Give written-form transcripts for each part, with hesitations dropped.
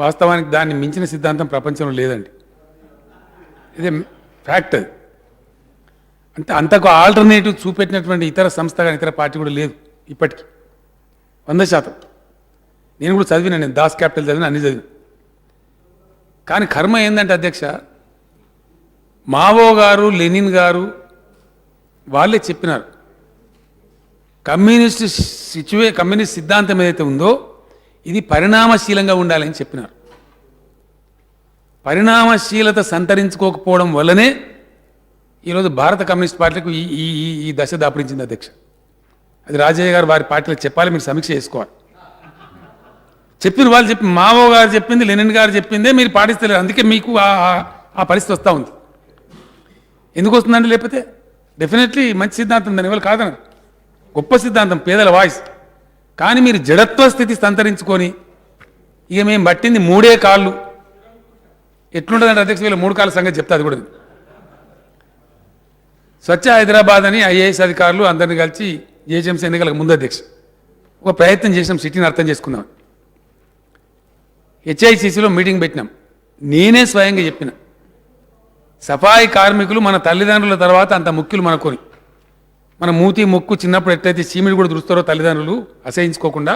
వాస్తవానికి దాన్ని మించిన సిద్ధాంతం ప్రపంచంలో లేదండి. ఇదే ఫ్యాక్ట్. అది అంటే అంతకు ఆల్టర్నేటివ్ చూపెట్టినటువంటి ఇతర సంస్థ కానీ ఇతర పార్టీ కూడా లేదు ఇప్పటికీ 100%. నేను కూడా చదివినా, నేను దాస్ క్యాపిటల్ చదివిన, అన్ని చదివిన. కానీ కర్మ ఏంటంటే అధ్యక్ష, మావో గారు లెనిన్ గారు వాళ్ళే చెప్పినారు కమ్యూనిస్ట్ సిద్ధాంతం ఏదైతే ఉందో ఇది పరిణామశీలంగా ఉండాలని చెప్పినారు. పరిణామశీలత సంతరించుకోకపోవడం వల్లనే ఈరోజు భారత కమ్యూనిస్ట్ పార్టీలకు ఈ దశ దాపురించింది అధ్యక్ష. అది రాజయ్య గారు వారి పార్టీలో చెప్పాలి, మీరు సమీక్ష చేసుకోవాలి. చెప్పిన వాళ్ళు చెప్పి మావో గారు చెప్పింది, లెనిన్ గారు చెప్పిందే మీరు పాటిస్తలేరు, అందుకే మీకు ఆ పరిస్థితి వస్తూ ఉంది. ఎందుకు వస్తుందండి? లేకపోతే డెఫినెట్లీ మంచి సిద్ధాంతం, దాని వల్ల కాదన్నారు, గొప్ప సిద్ధాంతం, పేదల వాయిస్. కానీ మీరు జడత్వ స్థితి సంతరించుకొని ఇక మేము పట్టింది 3 కాళ్ళు. ఎట్లుంటుందంటే అధ్యక్ష, వీళ్ళ 3 కాళ్ళ సంగతి చెప్తా. అది కూడా స్వచ్ఛ హైదరాబాద్ అని ఐఏఎస్ అధికారులు అందరినీ కలిసి జిహెచ్ఎంసీ ఎన్నికలకు ముందు అధ్యక్ష ఒక ప్రయత్నం చేసినాం, సిటీని అర్థం చేసుకుందాం. హెచ్ఐసిసిలో మీటింగ్ పెట్టినాం. నేనే స్వయంగా చెప్పిన, సఫాయి కార్మికులు మన తల్లిదండ్రుల తర్వాత అంత ముఖ్యులు మనకొని. మన మూతి ముక్కు చిన్నప్పుడు ఎట్లయితే చీమిడి కూడా దురుస్తారో తల్లిదండ్రులు అసహించుకోకుండా,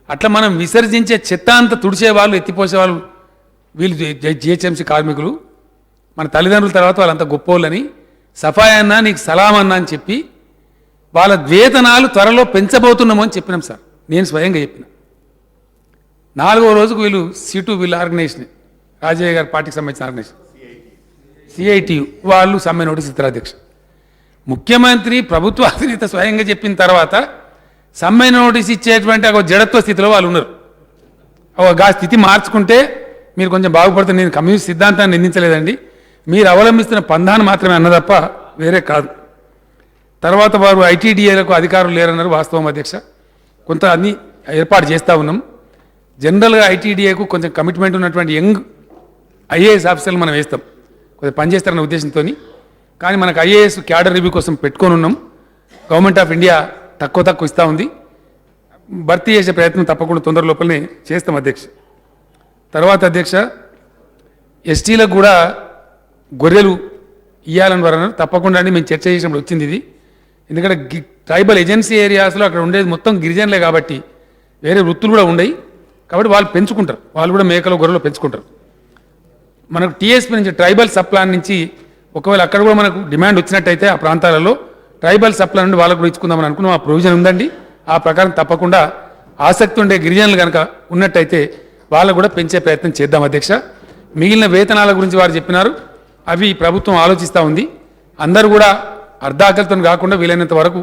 అట్లా మనం విసర్జించే చెత్త అంతా తుడిచేవాళ్ళు, ఎత్తిపోసేవాళ్ళు వీళ్ళు జిహెచ్ఎంసీ కార్మికులు. మన తల్లిదండ్రుల తర్వాత వాళ్ళంత గొప్పోళ్ళని, సఫాయి అన్నా నీకు సలాం అన్నా అని చెప్పి వాళ్ళ వేతనాలు త్వరలో పెంచబోతున్నాము అని చెప్పినాం సార్. నేను స్వయంగా చెప్పిన. 4వ రోజుకు వీళ్ళు వీళ్ళ ఆర్గనైజేషన్, రాజయ్య గారి పార్టీకి సంబంధించిన ఆర్గనైజేషన్ సిఐటియు వాళ్ళు సమ్మె నోటీస్ ఇస్తారు అధ్యక్ష. ముఖ్యమంత్రి ప్రభుత్వ అధినేత స్వయంగా చెప్పిన తర్వాత సమ్మె నోటీస్ ఇచ్చేటువంటి ఒక జడత్వ స్థితిలో వాళ్ళు ఉన్నారు. ఆ స్థితి మార్చుకుంటే మీరు కొంచెం బాగుపడుతుంది. నేను కమ్యూనిస్ట్ సిద్ధాంతాన్ని నిందించలేదండి, మీరు అవలంబిస్తున్న పంధాన్ని మాత్రమే అన్న తప్ప వేరే కాదు. తర్వాత వారు ఐటీడీఏలకు అధికారులు లేరన్నారు, వాస్తవం అధ్యక్ష. కొంత అన్ని ఏర్పాటు చేస్తూ ఉన్నాం. జనరల్గా ఐటీడీఏకు కొంచెం కమిట్మెంట్ ఉన్నటువంటి యంగ్ ఐఏఎస్ ఆఫీసర్లు మనం వేస్తాం, కొంచెం పనిచేస్తారన్న ఉద్దేశంతో. కానీ మనకు ఐఏఎస్ క్యాడర్ రివ్యూ కోసం పెట్టుకొని ఉన్నాం. గవర్నమెంట్ ఆఫ్ ఇండియా తక్కువ ఇస్తూ ఉంది. భర్తీ చేసే ప్రయత్నం తప్పకుండా తొందర లోపలనే చేస్తాం అధ్యక్ష. తర్వాత అధ్యక్ష, ఎస్టీలకు కూడా గొర్రెలు ఇవ్వాలని వారు అన్నారు. తప్పకుండా అని మేము చర్చ చేసినప్పుడు వచ్చింది ఇది. ఎందుకంటే ట్రైబల్ ఏజెన్సీ ఏరియాస్లో అక్కడ ఉండేది మొత్తం గిరిజనులే కాబట్టి వేరే వృత్తులు కూడా ఉండయి, కాబట్టి వాళ్ళు పెంచుకుంటారు, వాళ్ళు కూడా మేకలు గొర్రెలు పెంచుకుంటారు. మనకు టీఎస్పీ నుంచి ట్రైబల్ సప్లాన్ నుంచి ఒకవేళ అక్కడ కూడా మనకు డిమాండ్ వచ్చినట్టయితే ఆ ప్రాంతాలలో ట్రైబల్ సప్లాన్ నుండి వాళ్ళకు కూడా ఇచ్చుకుందామని అనుకున్నాం. ఆ ప్రొవిజన్ ఉందండి. ఆ ప్రకారం తప్పకుండా ఆసక్తి ఉండే గిరిజనులు కనుక ఉన్నట్టయితే వాళ్ళకు కూడా పెంచే ప్రయత్నం చేద్దాం అధ్యక్ష. మిగిలిన వేతనాల గురించి వారు చెప్పినారు, అవి ప్రభుత్వం ఆలోచిస్తూ ఉంది. అందరూ కూడా అర్ధాకలితో కాకుండా వీలైనంత వరకు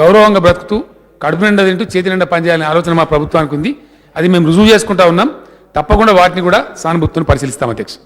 గౌరవంగా బ్రతుకుతూ కడుపు నిండా తింటూ చేతి నిండా పనిచేయాలనే ఆలోచన మా ప్రభుత్వానికి ఉంది. అది మేము రుజువు చేసుకుంటా ఉన్నాం. తప్పకుండా వాటిని కూడా సానుభూతిని పరిశీలిస్తాం అధ్యక్ష.